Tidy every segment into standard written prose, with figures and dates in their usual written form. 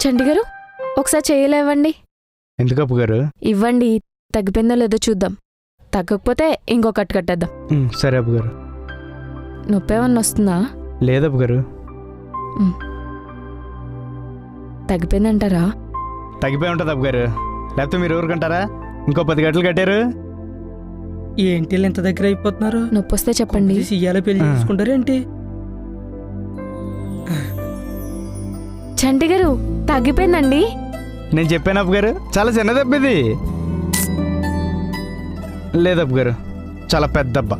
చంటిగారు ఒకసారి చేయలేవండి. ఎందుకు అప్పు గారు? ఇవ్వండి, తగ్గిపోయిందో లేదో చూద్దాం. తగ్గకపోతే ఇంకో కట్టు కట్టేద్దాం. సరే అప్పు గారు. నొప్పి ఏమన్నా వస్తుందా? లేదు అప్పు గారు. తగ్గిపోయిందంటారా? తగ్గిపోయి ఉంటుంది అప్పు గారు. లేకపోతే మీరు ఊరుకుంటారా? ఇంకో 10 గంటలు కట్టారు. ఏంటి ఇంత దగ్గర అయిపోతున్నారు? నొప్పి వస్తే చెప్పండి. సియ్యాలో పెళ్లి చేసుకుంటారు ఏంటి? చంటిగారు తగ్గిపోయిందండి. నేను చెప్పాను అప్పు గారు, చాలా చిన్న దెబ్బ ఇది. లేదు అప్పు గారు, చాలా పెద్ద దెబ్బ.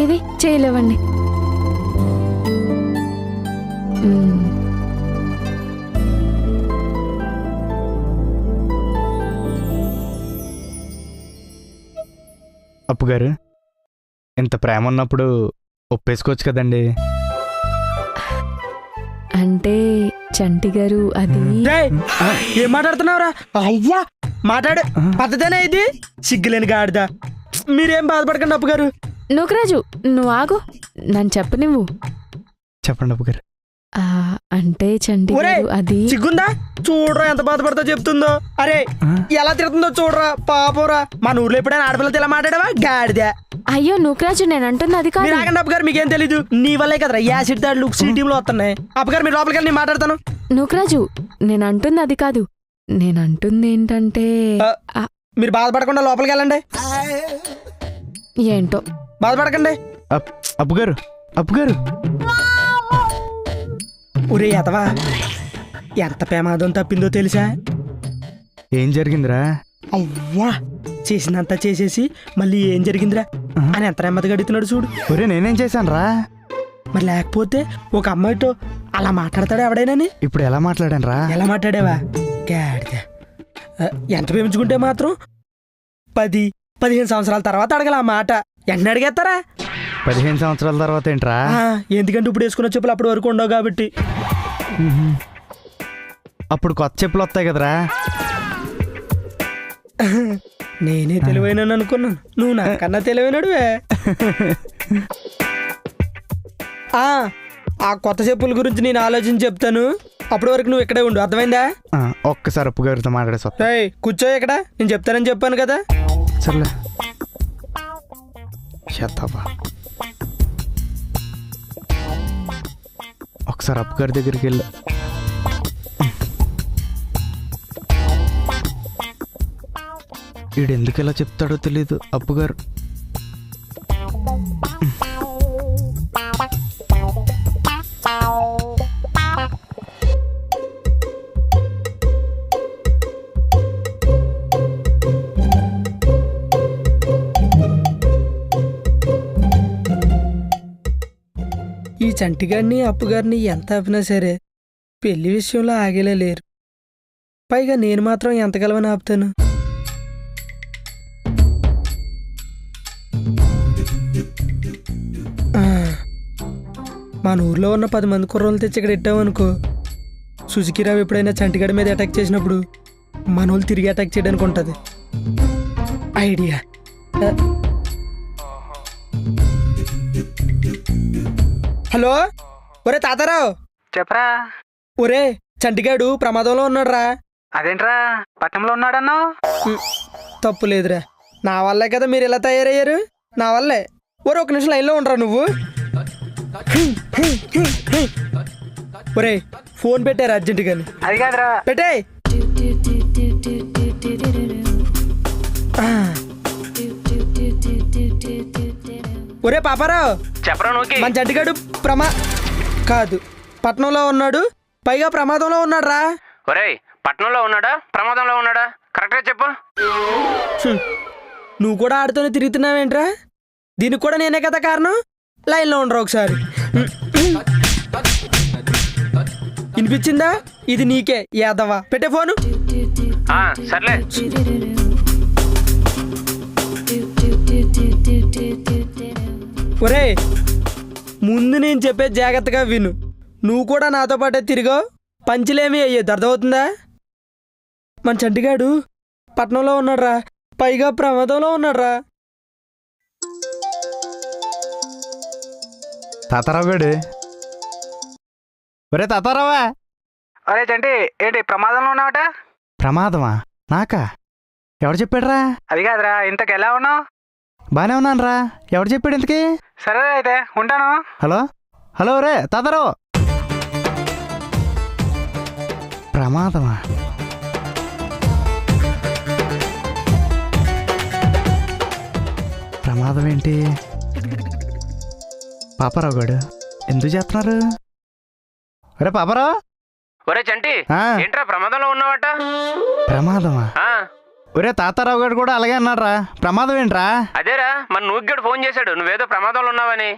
ఏది చేయలేవండి. అప్పు గారు, ఇంత ప్రేమ ఉన్నప్పుడు ఒప్పేసుకోవచ్చు కదండి. అంటే చంటిగారు అది ఏం మాట్లాడుతున్నావురా? అయ్యా మాట్లాడు పద్ధతేనే ఇది. సిగ్గులేని గాడిద. మీరేం బాధపడకండి అప్పు గారు. నూకరాజు నువ్వు ఆగు, నన్ను చెప్పు. నువ్వు చెప్పండి అప్పు గారు. అంటే చంటిగారు అది. సిగ్గుందా? చూడరా ఎంత బాధపడతా చెప్తుందో. అరే ఎలా తిరుగుతుందో చూడరా, పాపరా. మన ఊర్లో ఎప్పుడైనా ఆడపిల్లతో ఇలా మాట్లాడావా? గాడిద. అయ్యో నూకరాజు, నేను అంటుంది అది కాదు. ఆగండి అప్పు గారు, మీకేం తెలీదు. నీ వల్లే కదరా యాసిడ్ దాడులు సి టీంలో వస్తున్నాయి. అప్పు గారు మీరు లోపలికి వెళ్ళి నేను మాట్లాడతాను. నూకరాజు, నేను అంటుంది అది కాదు. నేను అంటుంది ఏంటంటే మీరు బాధపడకుండా లోపలికి వెళ్ళండి. ఏంటో బాధపడకండి. అప్పు గారు, అప్పు గారు. ఒరే ఎతవా, ఎంత ప్రమాదం తప్పిందో తెలుసా? ఏం జరిగిందిరా? అవ్వా, చేసినంత చేసేసి మళ్ళీ ఏం జరిగిందిరా అని ఎంత నెమ్మదిగా అడుగుతున్నాడు చూడు. ఒరే నేనేం చేశాను రా? మరి లేకపోతే ఒక అమ్మాయితో అలా మాట్లాడతాడా ఎవడైనాని? ఇప్పుడు ఎలా మాట్లాడాను రా? ఎలా మాట్లాడావా? గాడిద. ఎంత ప్రేమించుకుంటే మాత్రం 10-15 సంవత్సరాల తర్వాత అడగల ఆ మాట. ఎన్న అడిగేస్తారా? 15 సంవత్సరాల తర్వాత ఏంట్రా? ఎందుకంటే ఇప్పుడు వేసుకున్న చెప్పులు అప్పటి వరకు ఉండవు కాబట్టి. అప్పుడు కొత్త చెప్పులు వస్తాయి కదరా. నేనే తెలివైన అనుకున్నాను, నువ్వు నాకన్నా తెలివైనడువే. ఆ కొత్త చెప్పుల గురించి నేను ఆలోచించి చెప్తాను. అప్పటి వరకు నువ్వు ఇక్కడే ఉండు, అర్థమైందా? ఒక్కసారి అప్పు గారితో మాట్లాడేసా. కూర్చో ఇక్కడ, నేను చెప్తానని చెప్పాను కదా. సర్లే శతవా. ఒకసారి అప్పు గారి దగ్గరికి వెళ్ళా. వీడు ఎందుకు ఇలా చెప్తాడో తెలీదు అప్పు గారు. ఈ చంటిగాడిని అప్పుగారిని ఎంత ఆపినా సరే పెళ్లి విషయంలో ఆగేలే లేరు. పైగా నేను మాత్రం ఎంతకాలమని ఆపుతాను? మన ఊర్లో ఉన్న 10 మంది కుర్రోళ్ళు తెచ్చి ఇక్కడ ఇట్టామనుకో, సుజుకిరావు ఎప్పుడైనా చంటిగాడి మీద అటాక్ చేసినప్పుడు మన వాళ్ళు తిరిగి అటాక్ చేయడానికి ఉంటుంది. ఐడియా. హలో, ఒరే తాతారావు. చెప్పరా. ఒరే చంటిగాడు ప్రమాదంలో ఉన్నాడు రా. అదేంట్రా పట్టణంలో ఉన్నాడన్నా? తప్పు లేదురా, నా వల్లే కదా మీరు ఇలా తయారయ్యారు. నా వల్లే. ఒరే ఒక నిమిషం లైన్లో ఉండరా నువ్వు. ఒరే ఫోన్ పెట్టారు అర్జెంటుగా. అది కాదురా. పెట్టే. ఒరే పాపారావు. చెప్పరా. మన చంటిగాడు కాదు పట్నంలో ఉన్నాడు, పైగా ప్రమాదంలో ఉన్నాడు రా. ఒరేయ్, పట్నంలో ఉన్నాడా ప్రమాదంలో ఉన్నాడా? కరెక్ట్గా చెప్పు. నువ్వు కూడా ఆడుతూనే తిరుగుతున్నావేంట్రా? దీనికి కూడా నేనే కదా కారణం. లైన్లో ఉండరా ఒకసారి. వినిపించిందా? ఇది నీకే యాదవా. పెట్టే ఫోను. సర్లే. ఒరే ముందు నేను చెప్పే జాగ్రత్తగా విను. నువ్వు కూడా నాతో పాటే తిరిగావు, పంచులేమీ అయ్యేది. అర్థమవుతుందా? మన చంటిగాడు పట్నంలో ఉన్నాడ్రా, పైగా ప్రమాదంలో ఉన్నాడ్రా. తాతారావు గడు. ఒరే తాతారావా. అరే చంటి ఏంటి ప్రమాదంలో ఉన్నావట? ప్రమాదమా? నాకా? ఎవడు చెప్పాడురా? అది కాదురా, ఇంతకు ఎలా ఉన్నావు? బానే ఉన్నానురా. ఎవడు చెప్పాడు ఇంతకీ? సరే అయితే ఉంటాను. హలో హలో రే తాతారో. ప్రమాదమా? ప్రమాదం ఏంటి? పాపారావు గారు ఎందుకు చేస్తున్నారు? ఒరే పాపారావు. ఒరే చంటి ఆ, ఏంట్రా ప్రమాదంలో ఉన్నావట? ప్రమాదమా? ఆ, ఒరే తాతారావు గారు కూడా అలాగే అన్నారా. ప్రమాదం ఏంట్రా? అదేరా మన నువ్వుగడు ఫోన్ చేశాడు నువ్వేదో ప్రమాదంలో ఉన్నావని.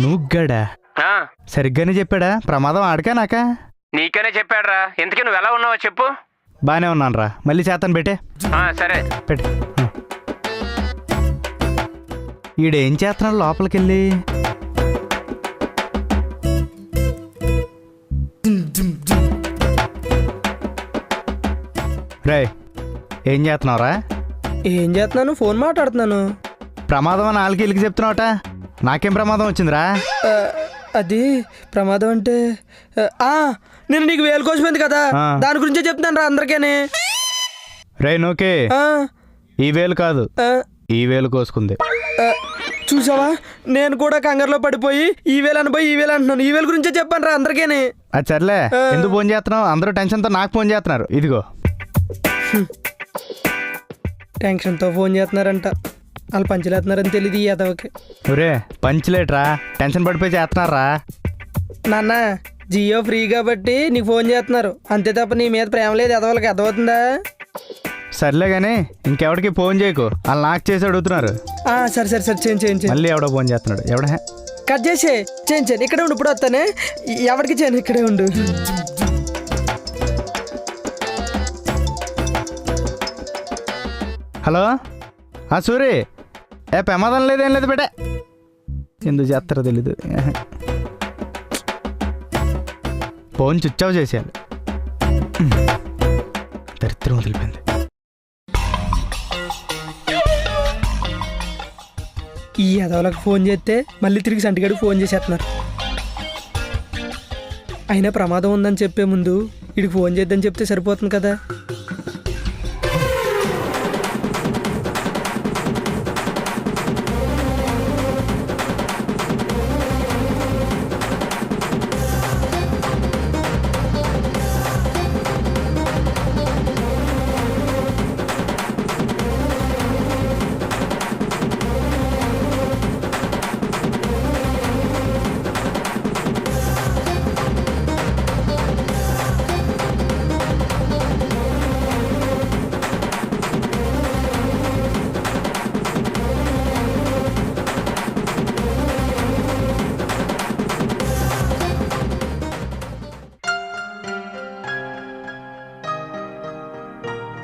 నువ్వుగడా? ఆ, సరిగ్గానే చెప్పాడా? ప్రమాదం ఆడికా నాకా? నీకనే చెప్పాడురా. ఇంతకీ నువ్వు ఎలా ఉన్నావో చెప్పు. బానే ఉన్నానురా. మళ్ళీ చేస్తాను పెట్టే. ఆ, సరే. పెట్టే. ఈడేం చేస్తున్నాడు లోపలికెళ్ళి? రే ఏం చేస్తున్నావురా? ఏం చేస్తున్నాను? ఫోన్ మాట్లాడుతున్నాను. ప్రమాదం అని వాళ్ళకి వీళ్ళకి చెప్తున్నావట. నాకేం ప్రమాదం వచ్చిందిరా? ఆ, అది ప్రమాదం అంటే నేను నీకు వేలు కోసిపోయింది కదా, ఆ. దాని గురించే చెప్తాను రా అందరికీ. రే నోకే, ఈ వేలు కాదు ఈ వేలు కోసుకుంది. చూసావా, నేను కూడా కంగారులో పడిపోయి ఈ వేలు అనిపోయి ఈ వేలు అంటున్నాను. ఈ వేలు గురించే చెప్పాను రా అందరికీ. అది సర్లే, ఎందుకు ఫోన్ చేస్తున్నావు? అందరూ టెన్షన్తో నాకు ఫోన్ చేస్తున్నారు. ఇదిగో టెన్షన్తో ఫోన్ చేస్తున్నారంట. వాళ్ళు పంచలేస్తున్నారని తెలియదు ఈ ఎదవకి. ఒరే పంచలేట్రా, టెన్షన్ పడిపోయి చేస్తున్నారా? నాన్న జియో ఫ్రీ కాబట్టి నీకు ఫోన్ చేస్తున్నారు అంతే తప్ప నీ మీద ప్రేమ లేదు ఎదవలకి. అర్థమవుతుందా? సర్లే కానీ ఇంకెవడికి ఫోన్ చేయకు. వాళ్ళు నాకు చేసి అడుగుతున్నారు. సరే సరే సరే చేయండి. మళ్ళీ ఎవడో ఫోన్ చేస్తున్నాడు. ఎవడ? కట్ చేసి చేయండి. ఇక్కడే ఉండు, ఇప్పుడు వస్తానే. ఎవరికి చేయను, ఇక్కడే ఉండు. హలో సూరి, ప్రమాదం లేదేం లేదు బిడ్డ. ఎందుకు చేస్తారో తెలీదు. ఫోన్ స్విచ్ ఆఫ్ చేసేయాలి. దరిద్రం వదిలిపోయింది. ఈ ఎదవలకు ఫోన్ చేస్తే మళ్ళీ తిరిగి సంటిగాడికి ఫోన్ చేసేస్తున్నారు. అయినా ప్రమాదం ఉందని చెప్పే ముందు వీడికి ఫోన్ చేద్దని చెప్తే సరిపోతుంది కదా.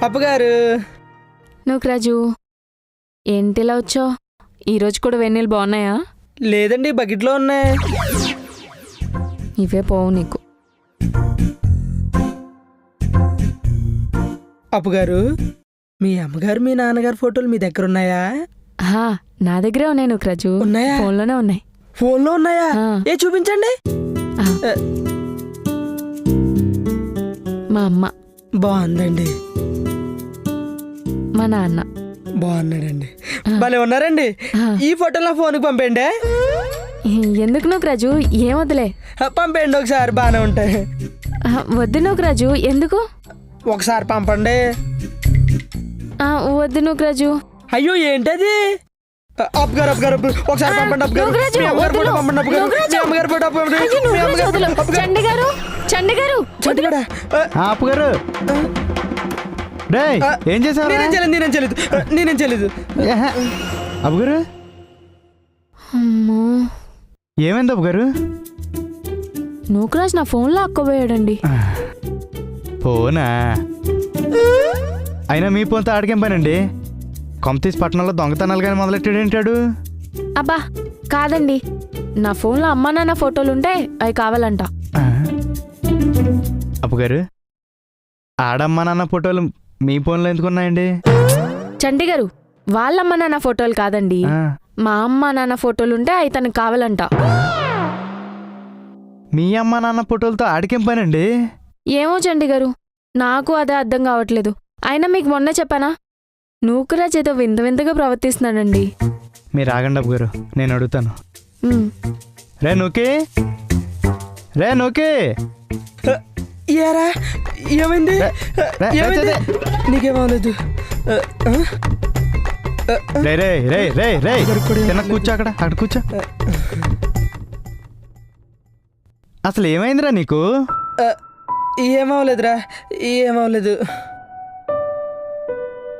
అప్పగారు. నువ్వు రాజు ఏంటిలా వచ్చావు? ఈరోజు కూడా వెన్నెలు బాగున్నాయా? లేదండి, బకెట్లో ఉన్నాయి. ఇవే పోవు నీకు. అప్పగారు, మీ అమ్మగారు మీ నాన్నగారు ఫోటోలు మీ దగ్గర ఉన్నాయా? నా దగ్గరే ఉన్నాయి నువ్వు రాజు. ఉన్నాయా? ఫోన్లోనే ఉన్నాయి. ఫోన్లో ఉన్నాయా? ఏ చూపించండి. మా అమ్మ బాగుందండి. మా నాన్న బాగున్నాడండి. భలే ఉన్నారండి. ఈ ఫోటోలు నా ఫోన్కి పంపేయండి. ఎందుకు నువ్వు రాజు? ఏం వద్దులే, పంపేయండి ఒకసారి, బాగానే ఉంటాయి. వద్దు నువ్వు రాజు. ఎందుకు? ఒకసారి పంపండి. వద్దు నువ్వు రాజు. అయ్యో ఏంటది? అప్పగారు ఒకసారి పంపండి. అప్పగారు మీ అమ్మగారు ఫోటో పంపండి. అప్పగారు మీ అమ్మగారు ఫోటో పంపండి. చండిగారు చండిగారు చంటిగాడా? అప్పుగారు రే ఏం చేసావు? నేనేం చేయలేదు. అప్పుగారు అమ్మో, ఏమైంది అప్పుగారు? నూకరాజ్ నా ఫోన్లో అక్కబోయాడండి. ఫోనా? అయినా మీ ఫోన్తో ఆడికేం పనండి? కొంపతీసి పట్టణంలో దొంగతనాలు కానీ మొదలెట్టాడేంటాడు? అబ్బా కాదండి, నా ఫోన్లో అమ్మా నాన్న ఫోటోలుంటే అవి కావాలంట. అప్పుగారు ఆడమ్మ నాన్న ఫోటోలు మీ ఫోన్లో ఎందుకున్నాయండి? చండిగారు, వాళ్ళమ్మ నాన్న ఫోటోలు కాదండి, మా అమ్మ నాన్న ఫోటోలుంటే అవి తనకు కావాలంట. మీ అమ్మ నాన్న ఫోటోలతో ఆడికేం పనండి? ఏమో చంటి గారు, నాకు అదే అర్థం కావట్లేదు. అయినా మీకు మొన్నే చెప్పానా, నూకరాజ్ ఏదో వింత వింతగా ప్రవర్తిస్తున్నాడండి. మీరు ఆగండి అప్పు గారు, నేను అడుగుతాను. ఉమ్, రే నూకి, రే నూకి. ఏరా ఏమైంది? రే, ఏమైంది? రే, నీకేమవలేదు? రే రే రే రే రే చిన్న కూర్చో, అక్కడ కూర్చో. అసలు ఏమైందిరా నీకు? ఏమవలేదురా, ఏమవలేదు.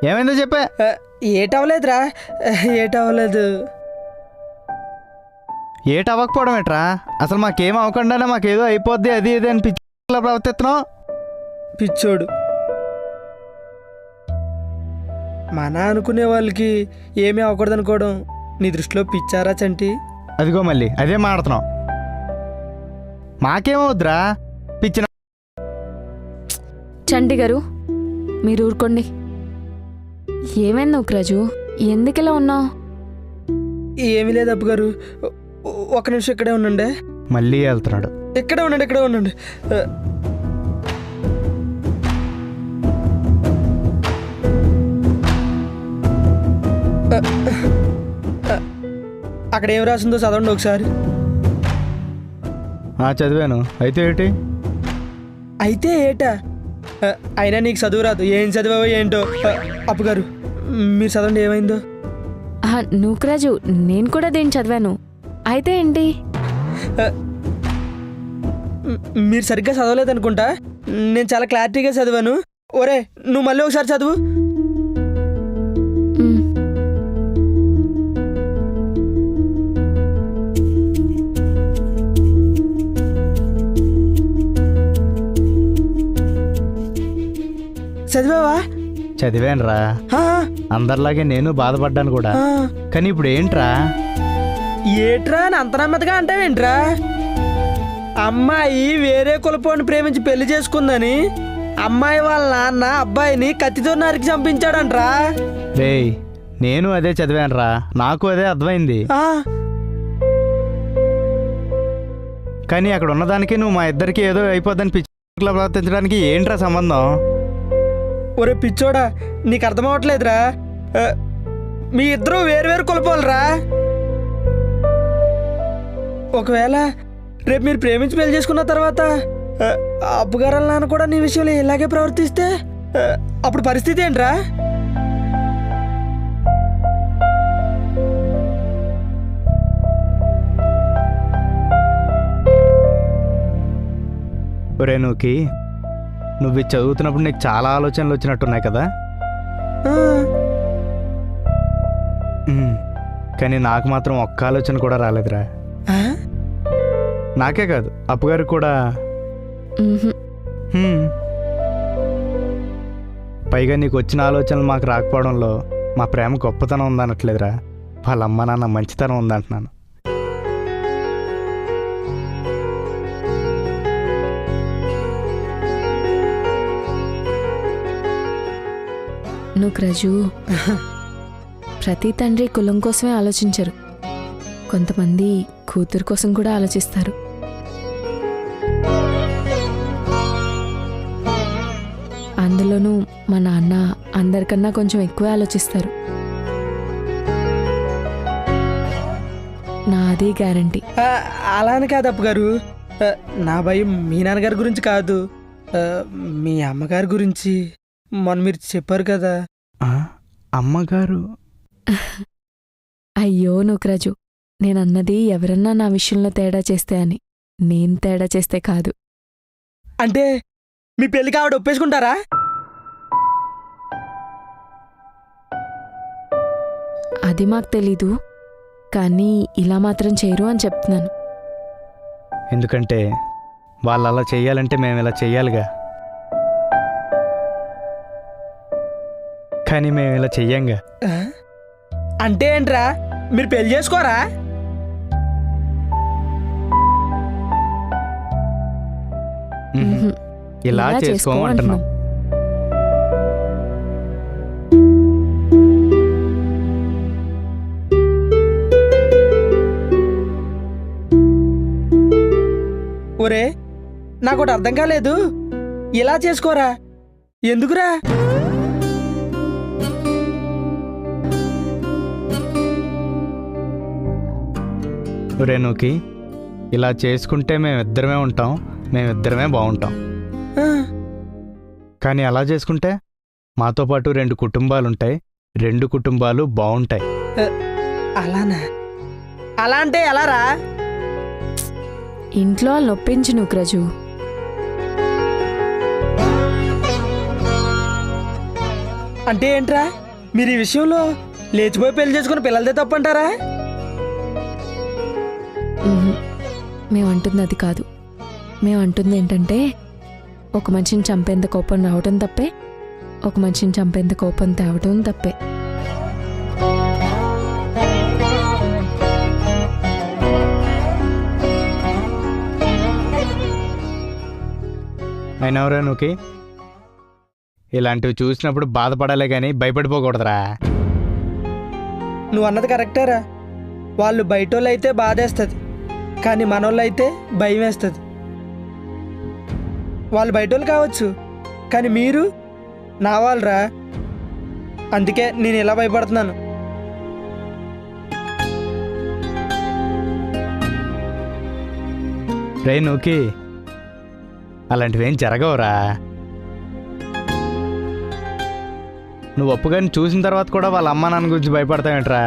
ఏమైందో చెప్పా. ఏటవలేదురా, ఏటవలేదు. ఏటి అవ్వకపోవడం ఏట్రా? అసలు మాకేం అవ్వకుండానే మాకేదో అయిపోద్ది అది ఇది అని పిచ్చిలా ప్రవర్తిస్తున్నావు. పిచ్చోడు. మన అనుకునే వాళ్ళకి ఏమీ అవ్వకూడదు అనుకోవడం నీ దృష్టిలో పిచ్చారా చంటి? అదిగో మళ్ళీ అదే మాడుతున్నావు. మాకేమవుద్రా పిచ్చిన. చంటి గారు మీరు ఊరుకోండి. ఏమైంది నూకరాజు, ఎందుకిలా ఉన్నావు? ఏమీ లేదు అప్పు గారు, ఒక నిమిషం ఇక్కడే ఉండండి. మళ్ళీ వెళ్తున్నాడు. ఇక్కడే ఉండండి. అక్కడ ఏం రాసిందో చదవండి ఒకసారి. చదివాను. అయితే ఏంటి? అయితే ఏటా? అయినా నీకు చదువు రాదు, ఏం చదివావో ఏంటో. అప్పు గారు మీరు చదవండి, ఏమైందో. నూకరాజు, నేను కూడా దీన్ని చదివాను. అయితే ఏంటి? మీరు సరిగ్గా చదవలేదనుకుంటా, నేను చాలా క్లారిటీగా చదివాను. ఒరే నువ్వు మళ్ళీ ఒకసారి చదువు. ఉమ్, చదివావా? చదివానురా. ఆ, అందరిలాగే నేను బాధపడ్డాను కూడా. ఆ. కానీ ఇప్పుడు ఏంట్రా? ఏట్రా అని అంత నెమ్మదిగా అంటావేంట్రా? అమ్మాయి వేరే కులపోని ప్రేమించి పెళ్లి చేసుకుందని అమ్మాయి వాళ్ళ నాన్న అబ్బాయిని కత్తితో నరికి చంపించాడంట్రా. రేయ్, నేను అదే చదివానురా, నాకు అదే అర్థమైంది. ఆ, కానీ అక్కడ ఉన్నదానికి నువ్వు మా ఇద్దరికి ఏదో అయిపోద్దని పిచ్చిలా ప్రవర్తించడానికి ఏంట్రా సంబంధం? ఒరే పిచ్చోడా, నీకు అర్థమవట్లేదురా. మీ ఇద్దరు వేరు కులపోలరా. ఒకవేళ రేపు మీరు ప్రేమించి పెళ్లి చేసుకున్న తర్వాత అప్పుగారాల నాన్న కూడా నీ విషయంలో ఇలాగే ప్రవర్తిస్తే అప్పుడు పరిస్థితి ఏంట్రా? ఒరే నూకి, నువ్వు ఇది చదువుతున్నప్పుడు నీకు చాలా ఆలోచనలు వచ్చినట్టున్నాయి కదా. ఆ, కానీ నాకు మాత్రం ఒక్క ఆలోచన కూడా రాలేదురా. ఆ? నాకే కాదు, అప్పుగారికి కూడా. ఉహుం. హ్మ్. పైగా నీకు వచ్చిన ఆలోచనలు మాకు రాకపోవడంలో మా ప్రేమ గొప్పతనం ఉందనట్లేదురా, వాళ్ళ అమ్మ నాన్న మంచితనం ఉందంటున్నాను. నూకరాజు, ప్రతి తండ్రి కులం కోసమే ఆలోచించరు, కొంతమంది కూతురు కోసం కూడా ఆలోచిస్తారు. అందులోనూ మా నాన్న అందరికన్నా కొంచెం ఎక్కువే ఆలోచిస్తారు. నాది గ్యారంటీ. అలా అని కాదు అప్పు గారు, నా భయం మీ నాన్నగారి గురించి కాదు, మీ అమ్మగారి గురించి. మొన్న మీరు చెప్పారు కదా. అమ్మగారు? అయ్యో నూకరాజు, నేనన్నది ఎవరన్నా నా విషయంలో తేడా చేస్తే అని, నేను తేడా చేస్తే కాదు. అంటే మీ పెళ్ళికి ఆవిడ ఒప్పేసుకుంటారా? అది మాకు తెలీదు, కానీ ఇలా మాత్రం చేయరు అని చెప్తున్నాను. ఎందుకంటే వాళ్ళు అలా చెయ్యాలంటే మేము ఇలా చెయ్యాలిగా. కానీ మేము ఇలా చెయ్యంగా. అంటే ఏంట్రా, మీరు పెళ్లి చేసుకోరా? ఉహుం. ఇలా చేసుకోము అంటున్నాం. ఒరే నాకోటి అర్థం కాలేదు. ఇలా చేసుకోరా, ఎందుకురా? ఒరే నూకి, ఇలా చేసుకుంటే మేమిద్దరమే ఉంటాం, మేమిద్దరమే బాగుంటాం. ఆ, కానీ అలా చేసుకుంటే మాతో పాటు 2 కుటుంబాలుంటాయి, 2 కుటుంబాలు బాగుంటాయి. అలానా? అలా అంటే ఎలారా? ఇంట్లో వాళ్ళు నొప్పించు నూకరాజు. అంటే ఏంట్రా, మీరు ఈ విషయంలో లేచిపోయి పెళ్లి చేసుకుని పిల్లలదే తప్పంటారా? మేమంటుంది అది కాదు. మేమంటుంది ఏంటంటే, ఒక మనిషిని చంపేంత కోపం రావటం తప్పే, ఒక మనిషిని చంపేంత కోపం తేవటం తప్పే. అయినవరా నూకి, ఇలాంటివి చూసినప్పుడు బాధపడాలే కానీ భయపడిపోకూడదురా. నువ్వు అన్నది కరెక్టేరా. వాళ్ళు బయటోళ్ళు అయితే బాధేస్తుంది, కానీ మనోళ్ళు అయితే భయం వేస్తుంది. వాళ్ళు బయటోళ్ళు కావచ్చు, కానీ మీరు నా వాళ్ళరా. అందుకే నేను ఇలా భయపడుతున్నాను. రే నూకి, అలాంటివేం జరగవురా. నువ్వు ఒప్పుగాని చూసిన తర్వాత కూడా వాళ్ళ అమ్మ నాన్న గురించి భయపడతావేంట్రా?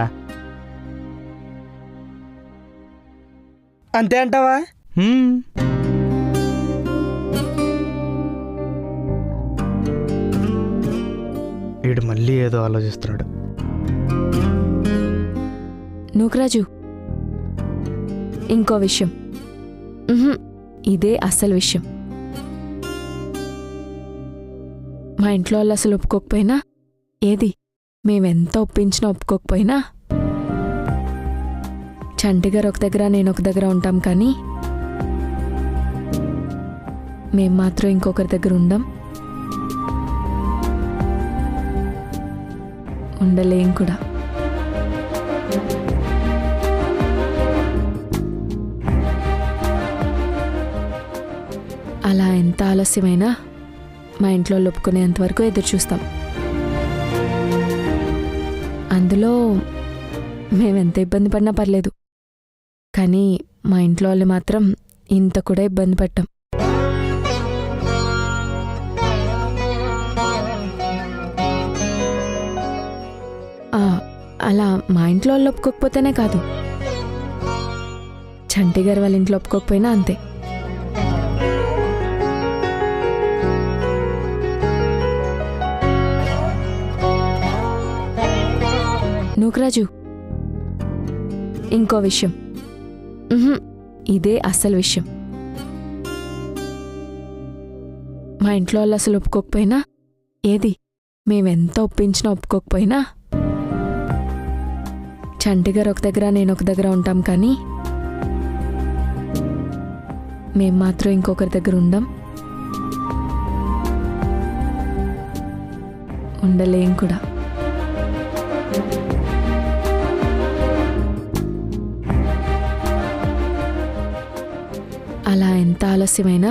అంతే అంటావా? వీడు మళ్ళీ ఏదో ఆలోచిస్తున్నాడు. నూకరాజు, ఇంకో విషయం. ఇదే అసలు విషయం. మా ఇంట్లో వాళ్ళు అసలు ఒప్పుకోకపోయినా, ఏది మేమెంత ఒప్పించినా ఒప్పుకోకపోయినా, చంటిగారు ఒక దగ్గర నేను ఒక దగ్గర ఉంటాం, కానీ మేం మాత్రం ఇంకొకరి దగ్గర ఉండలేం కూడా. అలా ఎంత ఆలస్యమైనా మా ఇంట్లో ఒప్పుకునేంత వరకు ఎదురు చూస్తాం. అందులో మేమెంత ఇబ్బంది పడినా పర్లేదు, కానీ మా ఇంట్లో వాళ్ళు మాత్రం ఇంత కూడా ఇబ్బంది పెట్టాం. అలా మా ఇంట్లో వాళ్ళు ఒప్పుకోకపోతేనే కాదు, చంటిగారు వాళ్ళ ఇంట్లో ఒప్పుకోకపోయినా అంతే. నూకరాజు, ఇంకో విషయం. ఇదే అసలు విషయం. మా ఇంట్లో వాళ్ళు అసలు ఒప్పుకోకపోయినా, ఏది మేమెంత ఒప్పించినా ఒప్పుకోకపోయినా, చంటిగారు ఒక దగ్గర నేను ఒక దగ్గర ఉంటాం, కానీ మేం మాత్రం ఇంకొకరి దగ్గర ఉండలేం కూడా. అలా ఎంత ఆలస్యమైనా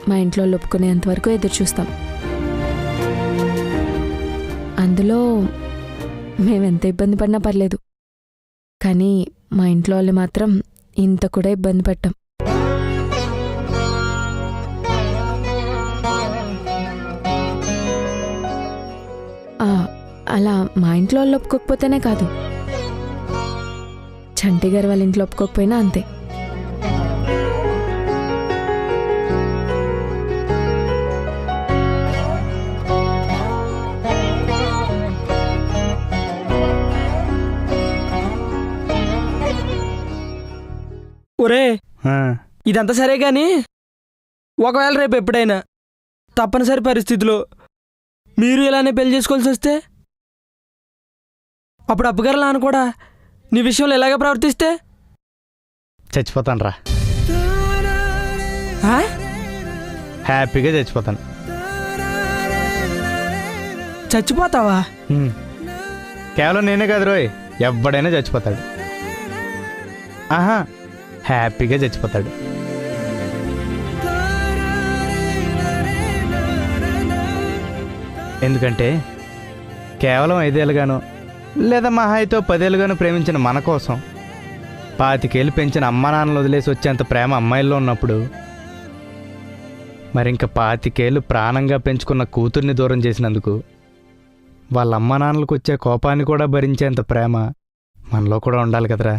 మా ఇంట్లో ఒప్పుకునేంత వరకు ఎదురు చూస్తాం. అందులో మేమెంత ఇబ్బంది పడినా పర్లేదు, కానీ మా ఇంట్లో వాళ్ళు మాత్రం ఇంత కూడా ఇబ్బంది పెట్టాం. అలా మా ఇంట్లో వాళ్ళు ఒప్పుకోకపోతేనే కాదు, చంటిగారు వాళ్ళ ఇంట్లో ఒప్పుకోకపోయినా అంతే. ఒరే, ఇదంతా సరే కానీ ఒకవేళ రేపు ఎప్పుడైనా తప్పనిసరి పరిస్థితిలో మీరు ఇలానే పెళ్లి చేసుకోవాల్సి వస్తే, అప్పుడు అప్పగారు నాన్న కూడా నీ విషయంలో ఎలాగ ప్రవర్తిస్తే? చచ్చిపోతాను రా. ఆ? హ్యాపీగా చచ్చిపోతాను. చచ్చిపోతావా? కేవలం నేనే కాదు రోయ్, ఎవడైనా చచ్చిపోతాడు. ఆహా, హ్యాపీగా చచ్చిపోతాడు. ఎందుకంటే కేవలం 5 ఏళ్ళుగానో లేదా మహా అయితే 10 ఏళ్ళుగానో ప్రేమించిన మన కోసం 25 ఏళ్ళు పెంచిన అమ్మా నాన్నలు వదిలేసి వచ్చేంత ప్రేమ అమ్మాయిల్లో ఉన్నప్పుడు మరింక 25 ఏళ్ళు ప్రాణంగా పెంచుకున్న కూతుర్ని దూరం చేసినందుకు వాళ్ళ అమ్మా నాన్నలకు వచ్చే కోపాన్ని కూడా భరించేంత ప్రేమ మనలో కూడా ఉండాలి కదరా.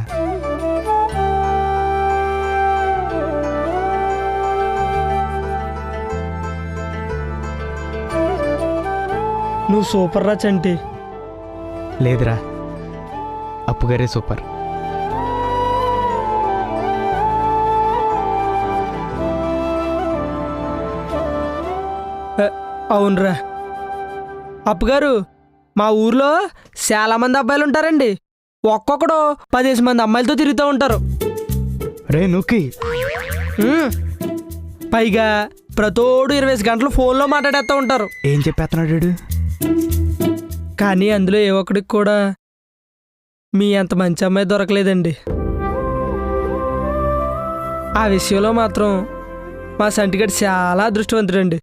నువ్వు సూపర్ రా చంటి. లేదురా, అప్పుగారే సూపర్. అవునరా అప్పుగారు, మా ఊర్లో చాలా మంది అబ్బాయిలు ఉంటారండి. ఒక్కొక్కడు 10 మంది అమ్మాయిలతో తిరుగుతూ ఉంటారు. రే నుక్కి, పైగా ప్రతోడు 20 గంటలు ఫోన్లో మాట్లాడేస్తూ ఉంటారు. ఏం చెప్పేస్తున్నాడు వీడు? కానీ అందులో ఏ ఒక్కడికి కూడా మీ అంత మంచి అమ్మాయి దొరకలేదండి. ఆ విషయంలో మాత్రం మా సంటిగడు చాలా అదృష్టవంతుడండి.